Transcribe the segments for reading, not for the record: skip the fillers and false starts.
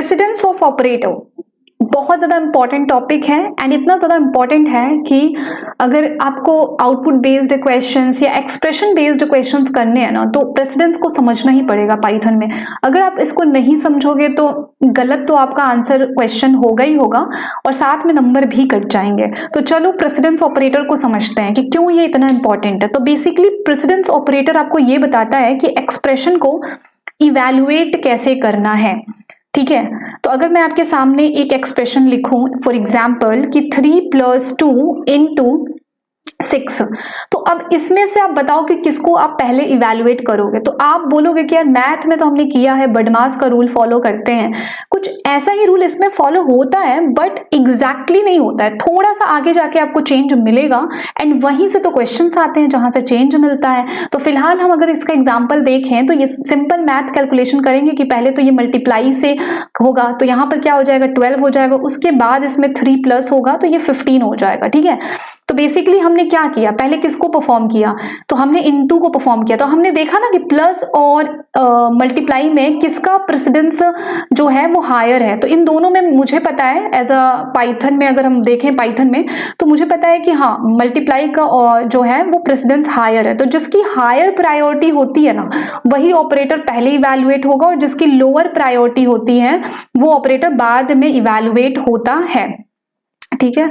Precedence of operator बहुत ज़्यादा important topic है एंड इतना ज़्यादा इंपॉर्टेंट है कि अगर आपको आउटपुट बेस्ड क्वेश्चंस या एक्सप्रेशन बेस्ड क्वेश्चंस करने हैं ना, तो प्रेसिडेंस को समझना ही पड़ेगा पाइथन में। अगर आप इसको नहीं समझोगे तो गलत तो आपका आंसर क्वेश्चन होगा ही होगा और साथ में नंबर भी कट जाएंगे। तो चलो प्रेसिडेंस ऑपरेटर को समझते हैं कि क्यों ये इतना इंपॉर्टेंट है। तो बेसिकली प्रेसिडेंस ऑपरेटर आपको ये बताता है कि एक्सप्रेशन को इवैल्यूएट कैसे करना है, ठीक है। तो अगर मैं आपके सामने एक एक्सप्रेशन लिखूं फॉर एग्जाम्पल कि 3 + 2 × 6, तो अब इसमें से आप बताओ कि किसको आप पहले इवैल्यूएट करोगे। तो आप बोलोगे कि यार मैथ में तो हमने किया है, बडमास का रूल फॉलो करते हैं, कुछ ऐसा ही रूल इसमें फॉलो होता है बट एग्जैक्टली नहीं होता है, थोड़ा सा आगे जाके आपको चेंज मिलेगा एंड वहीं से तो क्वेश्चंस आते हैं जहां से चेंज मिलता है। तो फिलहाल हम अगर इसका एग्जाम्पल देखें तो ये सिंपल मैथ कैलकुलेशन करेंगे कि पहले तो ये मल्टीप्लाई से होगा, तो यहाँ पर क्या हो जाएगा 12 हो जाएगा, उसके बाद इसमें 3 प्लस होगा तो ये 15 हो जाएगा, ठीक है। तो बेसिकली हमने क्या किया, पहले किसको परफॉर्म किया, तो हमने इनटू को परफॉर्म किया। तो हमने देखा ना कि प्लस और मल्टीप्लाई में किसका प्रेसिडेंस जो है वो हायर है। तो इन दोनों में मुझे पता है एज अ पाइथन में, अगर हम देखें पाइथन में तो मुझे पता है कि हाँ मल्टीप्लाई का जो है वो प्रेसिडेंस हायर है। तो जिसकी हायर प्रायोरिटी होती है ना वही ऑपरेटर पहले इवैल्यूएट होगा और जिसकी लोअर प्रायोरिटी होती है वो ऑपरेटर बाद में इवैल्यूएट होता है, ठीक है।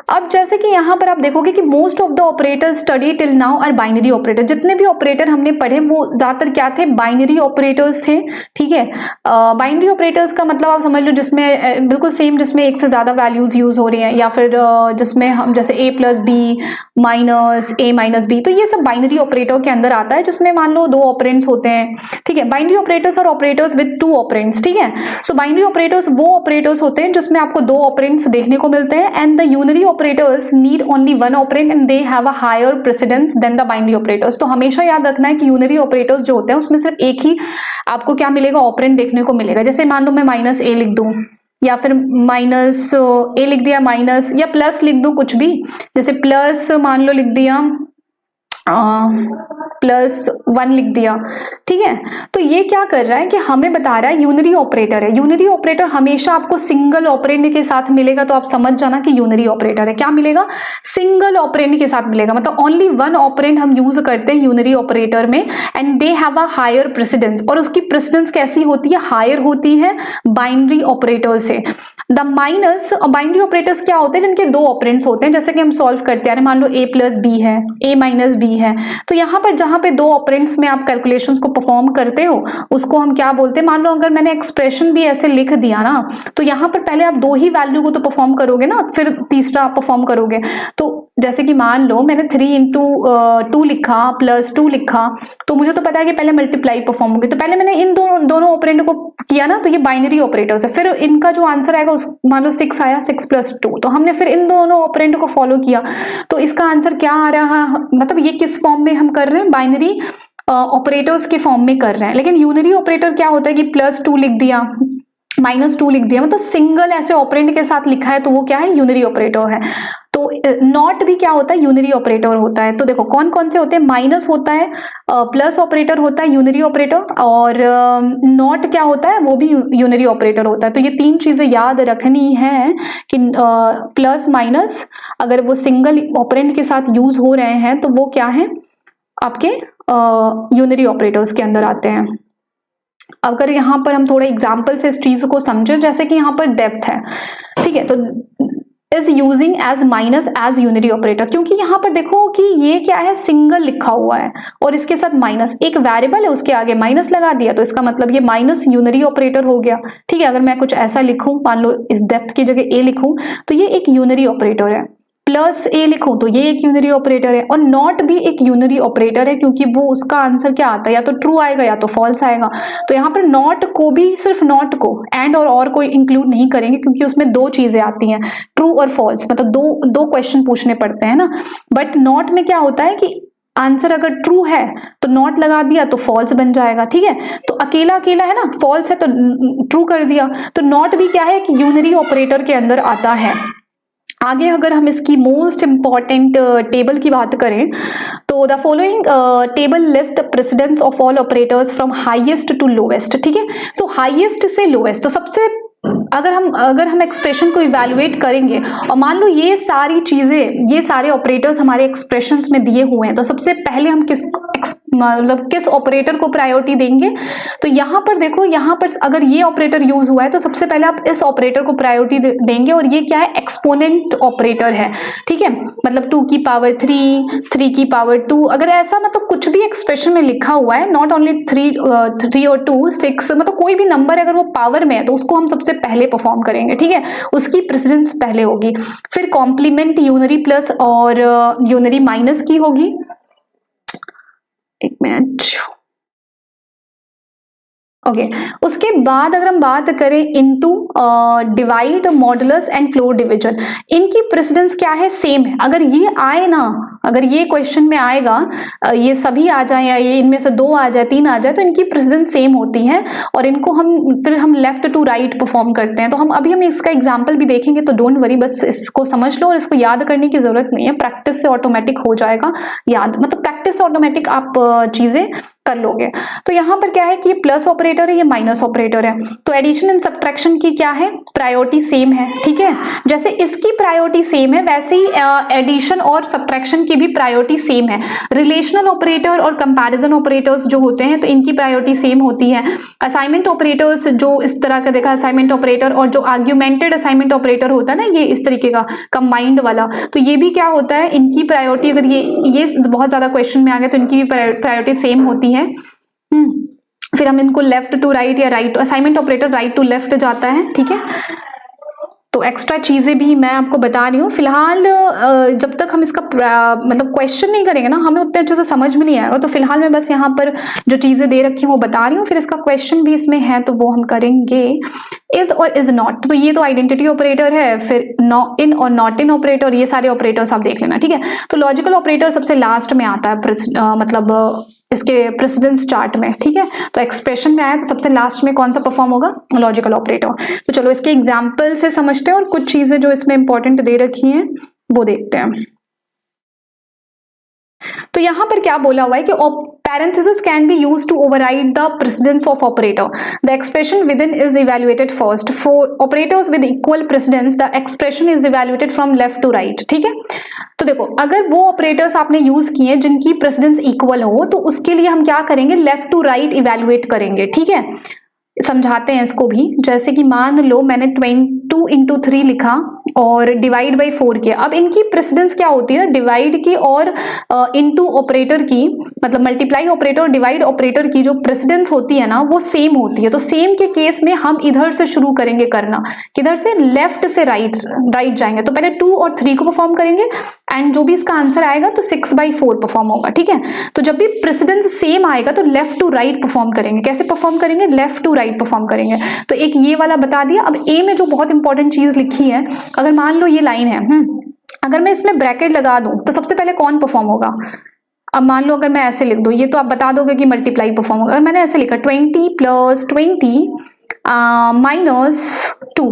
अब जैसे कि यहाँ पर आप देखोगे कि most of the operators study till now are binary operator. जितने भी ऑपरेटर हमने पढ़े वो ज्यादातर क्या थे, बाइनरी ऑपरेटर्स थे, ठीक है। बाइनरी ऑपरेटर्स का मतलब आप समझ लो जिसमें बिल्कुल सेम, जिसमें एक से ज्यादा वैल्यूज यूज हो रही हैं, या फिर जिसमें हम जैसे a + b minus a - b, तो ये सब बाइनरी ऑपरेटर के अंदर आता है, जिसमें मान लो 2 ऑपरेंड्स होते हैं, ठीक है। बाइनरी ऑपरेटर्स और ऑपरेटर्स विद 2 ऑपरेंड्स, ठीक है। सो बाइनरी ऑपरेटर्स वो ऑपरेटर्स होते हैं जिसमें आपको 2 ऑपरेंड्स देखने को मिलते हैं and the unary operators need only one operand and they have a higher precedence than the binary operators। तो हमेशा याद रखना है कि यूनरी ऑपरेटर्स जो होते हैं उसमें सिर्फ एक ही आपको क्या मिलेगा, ऑपरेंड देखने को मिलेगा। जैसे मान लो मैं -a लिख दूं या फिर -a लिख दिया माइनस, या प्लस लिख दूं कुछ भी, जैसे प्लस मान लो लिख दिया +1 लिख दिया, ठीक है। तो ये क्या कर रहा है कि हमें बता रहा है यूनरी ऑपरेटर है। यूनरी ऑपरेटर हमेशा आपको सिंगल ऑपरेंड के साथ मिलेगा, तो आप समझ जाना कि यूनरी ऑपरेटर है। क्या मिलेगा, सिंगल ऑपरेंड के साथ मिलेगा, मतलब ओनली 1 ऑपरेंड हम यूज करते हैं यूनरी ऑपरेटर में and they have a higher precedence. और उसकी प्रेसिडेंस कैसी होती है, हायर होती है बाइनरी ऑपरेटर से। द माइनस बाइनरी ऑपरेटर्स क्या होते हैं, जिनके 2 ऑपरेंड्स होते हैं, जैसे कि हम सॉल्व करते हैं, मान लो a + b है, a - b है, तो यहाँ पर जहां पे 2 ऑपरेंड्स में आप कैलकुलेशंस को परफॉर्म करते हो उसको हम क्या बोलते हैं। मान लो अगर मैंने एक्सप्रेशन भी ऐसे लिख दिया ना, तो यहाँ पर पहले आप 2 ही वैल्यू को तो परफॉर्म करोगे ना, फिर तीसरा आप परफॉर्म करोगे। तो जैसे कि मान लो मैंने 3 × 2 लिखा +2 लिखा, तो मुझे तो पता है कि पहले मल्टीप्लाई परफॉर्म होगी, तो पहले मैंने इन दोनों ऑपरेंड को किया ना, तो ये बाइनरी ऑपरेटर्स है। फिर इनका जो आंसर आएगा मान लो 6 आया, 6 + 2, तो हमने फिर इन दोनों ऑपरेंड को फॉलो किया, तो इसका आंसर क्या आ रहा है, मतलब ये किस फॉर्म में हम कर रहे हैं, बाइनरी ऑपरेटर्स के फॉर्म में कर रहे हैं। लेकिन यूनरी ऑपरेटर क्या होता है कि +2 लिख दिया, -2 लिख दिया, मतलब सिंगल ऐसे ऑपरेंड के साथ लिखा है तो वो क्या है, यूनरी ऑपरेटर है। तो नॉट भी क्या होता है, यूनरी ऑपरेटर होता है। तो देखो कौन कौन से होते हैं, माइनस होता है, प्लस ऑपरेटर होता है यूनरी ऑपरेटर, और नॉट क्या होता है, वो भी यूनरी ऑपरेटर होता है। तो ये 3 चीजें याद रखनी है कि प्लस माइनस अगर वो सिंगल ऑपरेंड के साथ यूज हो रहे हैं तो वो क्या है, आपके यूनरी ऑपरेटर्स के अंदर आते हैं। अगर यहाँ पर हम थोड़े एग्जाम्पल से इस चीज को समझे, जैसे कि यहाँ पर डेप्थ है, ठीक है, तो is using as minus as unary operator, क्योंकि यहाँ पर देखो कि ये क्या है, सिंगल लिखा हुआ है और इसके साथ माइनस, एक वेरिएबल है उसके आगे माइनस लगा दिया, तो इसका मतलब ये माइनस यूनरी ऑपरेटर हो गया, ठीक है। अगर मैं कुछ ऐसा लिखूं, मान लो इस डेप्थ की जगह a लिखूं, तो ये एक यूनरी ऑपरेटर है। +a लिखूं तो ये एक यूनरी ऑपरेटर है, और नॉट भी एक यूनरी ऑपरेटर है, क्योंकि वो उसका आंसर क्या आता है, या तो ट्रू आएगा या तो फॉल्स आएगा। तो यहाँ पर नॉट को भी, सिर्फ नॉट को एंड और कोई इंक्लूड नहीं करेंगे, क्योंकि उसमें 2 चीजें आती हैं, ट्रू और फॉल्स, मतलब दो क्वेश्चन पूछने पड़ते हैं ना। बट नॉट में क्या होता है कि आंसर अगर ट्रू है तो नॉट लगा दिया तो फॉल्स बन जाएगा, ठीक है। तो अकेला अकेला है ना, फॉल्स है तो ट्रू कर दिया। तो नॉट भी क्या है कि यूनरी ऑपरेटर के अंदर आता है। आगे अगर हम इसकी मोस्ट इम्पॉर्टेंट टेबल की बात करें तो the following table list precedence of all operators from highest to lowest, ठीक है। सो हाईएस्ट से लोएस्ट, तो सबसे अगर हम एक्सप्रेशन को इवैल्यूएट करेंगे और मान लो ये सारी चीजें, ये सारे ऑपरेटर्स हमारे एक्सप्रेशंस में दिए हुए हैं, तो सबसे पहले हम किस ऑपरेटर को प्रायोरिटी देंगे। तो यहाँ पर देखो, यहाँ पर अगर ये ऑपरेटर यूज हुआ है तो सबसे पहले आप इस ऑपरेटर को प्रायोरिटी देंगे, और ये क्या है, एक्सपोनेंट ऑपरेटर है, ठीक है। मतलब 2 की पावर 3, 3 की पावर 2, अगर ऐसा मतलब कुछ भी एक्सप्रेशन में लिखा हुआ है, नॉट ओनली 3 और 2, 6, मतलब कोई भी नंबर अगर वो पावर में है तो उसको हम सबसे पहले परफॉर्म करेंगे, ठीक है, उसकी प्रेसिडेंस पहले होगी। फिर कॉम्प्लीमेंट यूनरी प्लस और यूनरी माइनस की होगी। एक मिनट, ओके। उसके बाद अगर हम बात करें into, divide, modulus and floor division, इनकी प्रेसिडेंस क्या है, सेम है। अगर ये आए ना, अगर ये क्वेश्चन में आएगा, ये सभी आ जाए या ये इनमें से 2 आ जाए, 3 आ जाए, तो इनकी प्रेसिडेंस सेम होती है और इनको हम लेफ्ट टू राइट परफॉर्म करते हैं। तो हम इसका एग्जाम्पल भी देखेंगे, तो डोंट वरी, बस इसको समझ लो और इसको याद करने की जरूरत नहीं है, प्रैक्टिस से ऑटोमेटिक हो जाएगा याद, मतलब प्रैक्टिस से ऑटोमेटिक आप चीजें कर लोगे। तो यहाँ पर क्या है कि ये प्लस ऑपरेटर है, ये माइनस ऑपरेटर है, तो एडिशन एंड सब्ट्रैक्शन की क्या है, प्रायोरिटी सेम है, ठीक है। जैसे इसकी प्रायोरिटी सेम है वैसे ही एडिशन और सब्ट्रैक्शन की भी प्रायोरिटी सेम है। रिलेशनल ऑपरेटर और कंपैरिजन ऑपरेटर्स जो होते हैं तो इनकी प्रायोरिटी सेम होती है। असाइनमेंट ऑपरेटर्स जो इस तरह का देखा, असाइनमेंट ऑपरेटर और जो आर्ग्यूमेंटेड असाइनमेंट ऑपरेटर होता है ना, ये इस तरीके का कंबाइंड वाला, तो ये भी क्या होता है, इनकी प्रायोरिटी, अगर ये बहुत ज्यादा क्वेश्चन में आ गया तो इनकी भी प्रायोरिटी सेम होती है। फिर हम इनको लेफ्ट टू राइट या right, assignment operator right to left जाता है, ठीक है। तो एक्स्ट्रा चीजें भी मैं आपको बता रही हूँ। फिलहाल जब तक हम इसका मतलब क्वेश्चन नहीं करेंगे ना, हमें उतने अच्छे से समझ में नहीं आएगा। तो फिलहाल मैं बस यहाँ पर जो चीजें दे रखी हैं वो बता रही हूँ, फिर इसका क्वेश्चन भी इसमें है तो वो हम करेंगे। इज और इज नॉट, तो ये तो आइडेंटिटी ऑपरेटर है, फिर इन और नॉट इन ऑपरेटर, ये सारे ऑपरेटर्स आप देख लेना, ठीक है। तो लॉजिकल ऑपरेटर सबसे लास्ट में आता है, मतलब इसके प्रेसिडेंस चार्ट में, ठीक है। तो एक्सप्रेशन में आया तो सबसे लास्ट में कौन सा परफॉर्म होगा, लॉजिकल ऑपरेटर। तो चलो इसके एग्जाम्पल से समझते हैं और कुछ चीजें जो इसमें इंपॉर्टेंट दे रखी हैं वो देखते हैं। तो यहां पर क्या बोला हुआ है कि parenthesis can be used to override the precedence of operator. The expression within is evaluated first. For operators with equal precedence, the expression is evaluated from left to right. ठीक है। तो देखो, अगर वो ऑपरेटर्स आपने यूज किए जिनकी precedence equal हो तो उसके लिए हम क्या करेंगे, लेफ्ट टू राइट इवेल्युएट करेंगे, ठीक है। समझाते हैं इसको भी। जैसे कि मान लो मैंने 22 into 3 लिखा और डिवाइड बाई 4 किया। अब इनकी प्रेसिडेंस क्या होती है, डिवाइड की और इनटू ऑपरेटर की, मतलब मल्टीप्लाई ऑपरेटर और डिवाइड ऑपरेटर की जो प्रेसिडेंस होती है ना वो सेम होती है। तो सेम के केस में हम इधर से शुरू करेंगे करना, किधर से, लेफ्ट से राइट जाएंगे। तो पहले 2 और 3 को परफॉर्म करेंगे एंड जो भी इसका आंसर आएगा तो 6/4 परफॉर्म होगा, ठीक है। तो जब भी प्रेसिडेंस सेम आएगा तो लेफ्ट टू राइट परफॉर्म करेंगे। कैसे परफॉर्म करेंगे, लेफ्ट टू राइट परफॉर्म करेंगे। तो एक ये वाला बता दिया। अब ए में जो बहुत इंपॉर्टेंट चीज लिखी है, अगर मान लो ये लाइन है, अगर मैं इसमें ब्रैकेट लगा दूं तो सबसे पहले कौन परफॉर्म होगा। अब मान लो अगर मैं ऐसे लिख दूं, ये तो आप बता दोगे कि मल्टीप्लाई परफॉर्म होगा। अगर मैंने ऐसे लिखा 20 + 20 -2,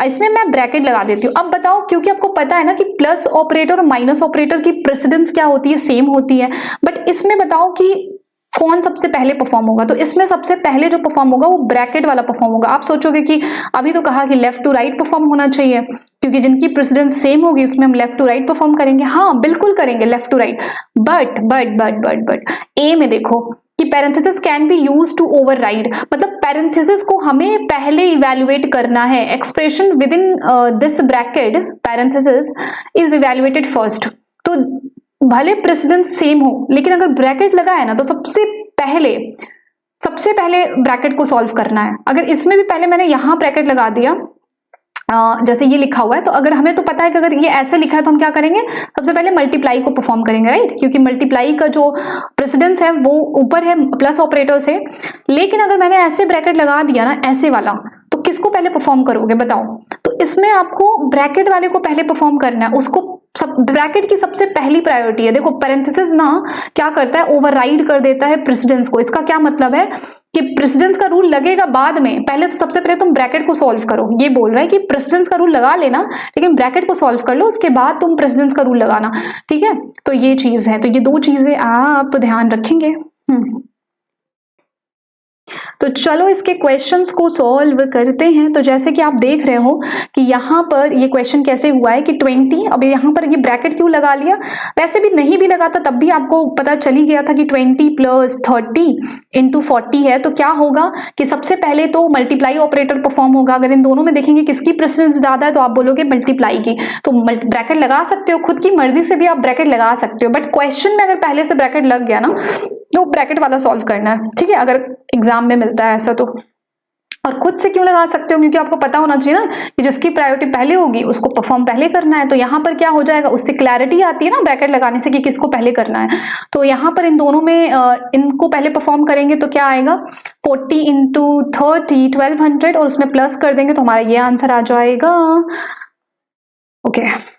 इसमें मैं ब्रैकेट लगा देती हूँ। अब बताओ, क्योंकि आपको पता है ना कि प्लस ऑपरेटर और माइनस ऑपरेटर की प्रेसिडेंस क्या होती है, सेम होती है। बट इसमें बताओ कि कौन सबसे पहले परफॉर्म होगा। तो इसमें सबसे पहले जो परफॉर्म होगा वो ब्रैकेट वाला परफॉर्म होगा। आप सोचोगे कि अभी तो कहा कि लेफ्ट टू राइट परफॉर्म होना चाहिए, क्योंकि जिनकी प्रेसिडेंस सेम होगी उसमें हम लेफ्ट टू राइट परफॉर्म करेंगे। हाँ बिल्कुल करेंगे लेफ्ट टू राइट। बट ए में देखो कि parenthesis can be use to override, मतलब पैरेंथेसिस को हमें पहले इवैल्यूएट करना है। Expression within this bracket parenthesis is evaluated first. तो भले प्रेसिडेंस सेम हो, लेकिन अगर ब्रैकेट लगा है ना तो सबसे पहले ब्रैकेट को सॉल्व करना है। अगर इसमें भी पहले मैंने यहां ब्रैकेट लगा दिया, जैसे ये लिखा हुआ है, तो अगर हमें तो पता है कि अगर ये ऐसे लिखा है तो हम क्या करेंगे, सबसे पहले मल्टीप्लाई को परफॉर्म करेंगे, राइट, क्योंकि मल्टीप्लाई का जो प्रेसिडेंस है वो ऊपर है प्लस ऑपरेटर से। लेकिन अगर मैंने ऐसे ब्रैकेट लगा दिया ना, ऐसे वाला, तो किसको पहले परफॉर्म करोगे बताओ। तो इसमें आपको ब्रैकेट वाले को पहले परफॉर्म करना है, उसको ब्रैकेट की सबसे पहली प्रायोरिटी है। देखो पैरेंथेसिस ना क्या करता है, ओवरराइड कर देता है प्रेसिडेंस को। इसका क्या मतलब है कि प्रेसिडेंस का रूल लगेगा बाद में, पहले तो सबसे पहले तुम ब्रैकेट को सॉल्व करो। ये बोल रहा है कि प्रेसिडेंस का रूल लगा लेना लेकिन ब्रैकेट को सॉल्व कर लो, उसके बाद तुम प्रेसिडेंस का रूल लगाना, ठीक है। तो ये चीज है, तो ये दो चीजें आप ध्यान रखेंगे। तो चलो इसके क्वेश्चंस को सॉल्व करते हैं। तो जैसे कि आप देख रहे हो कि यहाँ पर ये क्वेश्चन कैसे हुआ है कि 20, अब यहाँ पर ये ब्रैकेट क्यों लगा लिया, वैसे भी नहीं भी लगाता तब भी आपको पता चल ही गया था कि 20 + 30 × 40 है। तो क्या होगा कि सबसे पहले तो मल्टीप्लाई ऑपरेटर परफॉर्म होगा। अगर इन दोनों में देखेंगे किसकी प्रेसिडेंस ज्यादा है तो आप बोलोगे मल्टीप्लाई की, तो ब्रैकेट लगा सकते हो, खुद की मर्जी से भी आप ब्रैकेट लगा सकते हो, बट क्वेश्चन में अगर पहले से ब्रैकेट लग गया ना तो ब्रैकेट वाला सॉल्व करना है, ठीक है, अगर एग्जाम में मिलता है ऐसा तो। और खुद से क्यों लगा सकते हो, क्योंकि आपको पता होना चाहिए ना कि जिसकी प्रायोरिटी पहले होगी उसको परफॉर्म पहले करना है। तो यहाँ पर क्या हो जाएगा, उससे क्लैरिटी आती है ना ब्रैकेट लगाने से कि किसको पहले करना है। तो यहाँ पर इन दोनों में इनको पहले परफॉर्म करेंगे तो क्या आएगा 40 × 30 1200 और उसमें प्लस कर देंगे तो हमारा ये आंसर आ जाएगा। ओके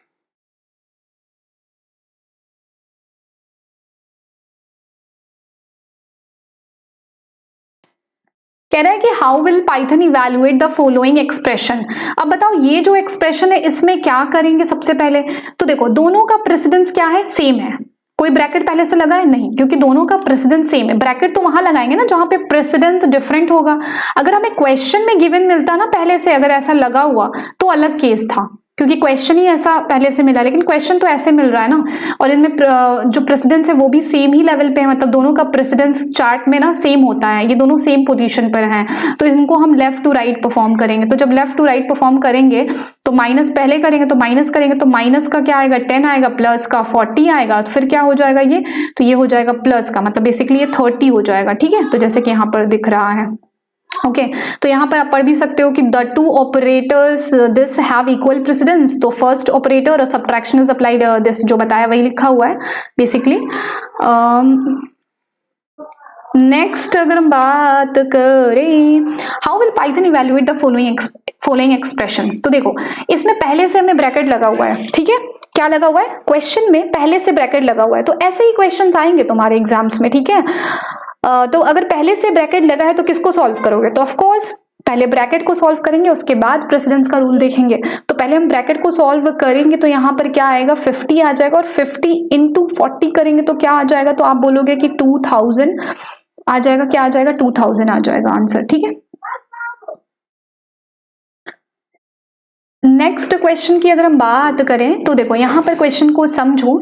कह रहा है कि how will Python evaluate the following expression. अब बताओ ये जो एक्सप्रेशन है इसमें क्या करेंगे सबसे पहले। तो देखो दोनों का प्रेसिडेंस क्या है, सेम है, कोई ब्रैकेट पहले से लगा है नहीं, क्योंकि दोनों का प्रेसिडेंस सेम है। ब्रैकेट तो वहां लगाएंगे ना जहां पे प्रेसिडेंस डिफरेंट होगा। अगर हमें क्वेश्चन में गिवन मिलता ना पहले से, अगर ऐसा लगा हुआ तो अलग केस था, क्योंकि क्वेश्चन ही ऐसा पहले से मिला, लेकिन क्वेश्चन तो ऐसे मिल रहा है ना, और इनमें जो प्रेसिडेंस है वो भी सेम ही लेवल पे है, मतलब दोनों का प्रेसिडेंस चार्ट में ना सेम होता है, ये दोनों सेम पोजीशन पर हैं। तो इनको हम लेफ्ट टू राइट परफॉर्म करेंगे। तो जब लेफ्ट टू राइट परफॉर्म करेंगे तो माइनस पहले करेंगे, तो माइनस करेंगे तो माइनस का क्या आएगा 10 आएगा, प्लस का 40 आएगा, तो फिर क्या हो जाएगा ये, तो ये हो जाएगा प्लस का, मतलब बेसिकली ये 30 हो जाएगा, ठीक है। तो जैसे कि यहाँ पर दिख रहा है, ओके तो यहाँ पर आप पढ़ भी सकते हो कि the two operators this have equal precedence. तो फर्स्ट ऑपरेटर और सब्ट्रैक्शन इज अप्लाइड, दिस जो बताया वही लिखा हुआ है बेसिकली। नेक्स्ट अगर हम बात करें how will Python evaluate the following expressions. तो देखो इसमें पहले से हमें ब्रैकेट लगा हुआ है, ठीक है, क्या लगा हुआ है, क्वेश्चन में पहले से ब्रैकेट लगा हुआ है। तो ऐसे ही क्वेश्चंस आएंगे तुम्हारे एग्जाम्स में, ठीक है। तो अगर पहले से ब्रैकेट लगा है तो किसको सॉल्व करोगे, तो ऑफ कोर्स पहले ब्रैकेट को सॉल्व करेंगे उसके बाद प्रेसिडेंस का रूल देखेंगे। तो पहले हम ब्रैकेट को सॉल्व करेंगे तो यहाँ पर क्या आएगा 50 आ जाएगा, और 50 × 40 करेंगे तो क्या आ जाएगा, तो आप बोलोगे कि 2000 आ जाएगा, क्या आ जाएगा 2000 आ जाएगा आंसर, ठीक है। नेक्स्ट क्वेश्चन की अगर हम बात करें तो देखो यहाँ पर क्वेश्चन को समझो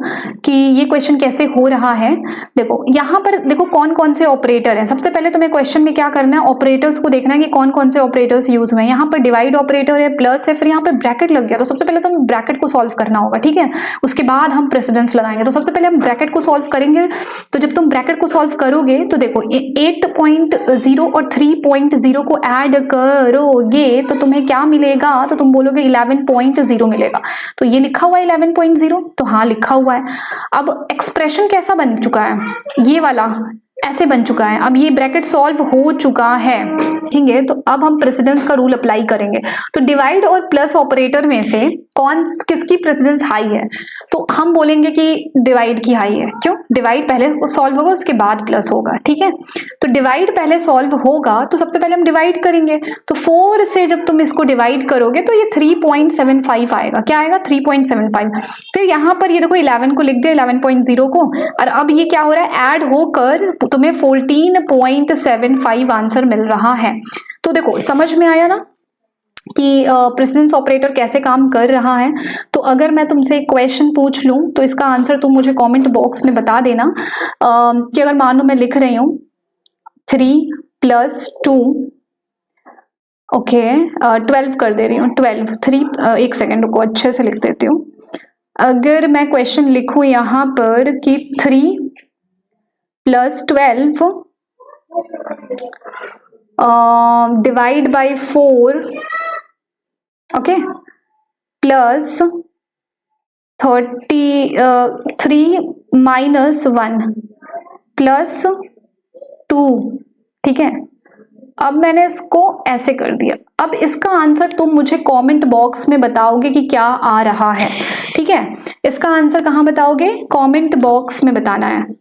कि ये क्वेश्चन कैसे हो रहा है। देखो यहाँ पर देखो कौन कौन से ऑपरेटर हैं। सबसे पहले तुम्हें क्वेश्चन में क्या करना है, ऑपरेटर्स को देखना है कि कौन कौन से ऑपरेटर्स यूज हुए हैं। यहाँ पर डिवाइड ऑपरेटर है, प्लस है, फिर यहाँ पर ब्रैकेट लग गया, तो सबसे पहले तुम्हें ब्रैकेट को सॉल्व करना होगा, ठीक है, उसके बाद हम प्रेसिडेंस लगाएंगे। तो सबसे पहले हम ब्रैकेट को सॉल्व करेंगे। तो जब तुम ब्रैकेट को सॉल्व करोगे तो देखो 8.0 और 3.0 को ऐड करोगे तो तुम्हें क्या मिलेगा, तो तुम बोलोगे 11.0 मिलेगा। तो ये लिखा हुआ है 11.0, तो हाँ लिखा हुआ है। अब एक्सप्रेशन कैसा बन चुका है, ये वाला ऐसे बन चुका है। अब ये ब्रैकेट सॉल्व हो चुका है, ठीक है। तो अब हम प्रेसिडेंस का रूल अप्लाई करेंगे। तो डिवाइड और प्लस ऑपरेटर में से कौन किसकी प्रेसिडेंस हाई है, तो हम बोलेंगे कि डिवाइड की हाई है। क्यों, डिवाइड पहले सॉल्व होगा उसके बाद प्लस होगा, ठीक है। तो डिवाइड पहले सॉल्व होगा तो सबसे पहले हम डिवाइड करेंगे। तो 4 से जब तुम इसको डिवाइड करोगे तो ये 3.75 आएगा, क्या आएगा 3.75। फिर यहाँ पर ये देखो 11 को लिख दिया 11.0 को, और अब ये क्या हो रहा है ऐड होकर तुम्हें 14.75 आंसर मिल रहा है। तो देखो समझ में आया ना कि प्रेसिडेंस ऑपरेटर कैसे काम कर रहा है। तो अगर मैं तुमसे एक क्वेश्चन पूछ लूं तो इसका आंसर तुम मुझे कमेंट बॉक्स में बता देना कि अगर मान लो मैं लिख रही हूं 3 + 2 ओके 12 कर दे रही हूँ, 12 3 एक सेकेंड रुको अच्छे से लिख देती हूँ। अगर मैं क्वेश्चन लिखूं यहाँ पर कि 3 + 12 divide by 4 okay plus 3 - 1 plus 2, ठीक है। अब मैंने इसको ऐसे कर दिया। अब इसका आंसर तुम मुझे कमेंट बॉक्स में बताओगे कि क्या आ रहा है, ठीक है। इसका आंसर कहाँ बताओगे, कमेंट बॉक्स में बताना है।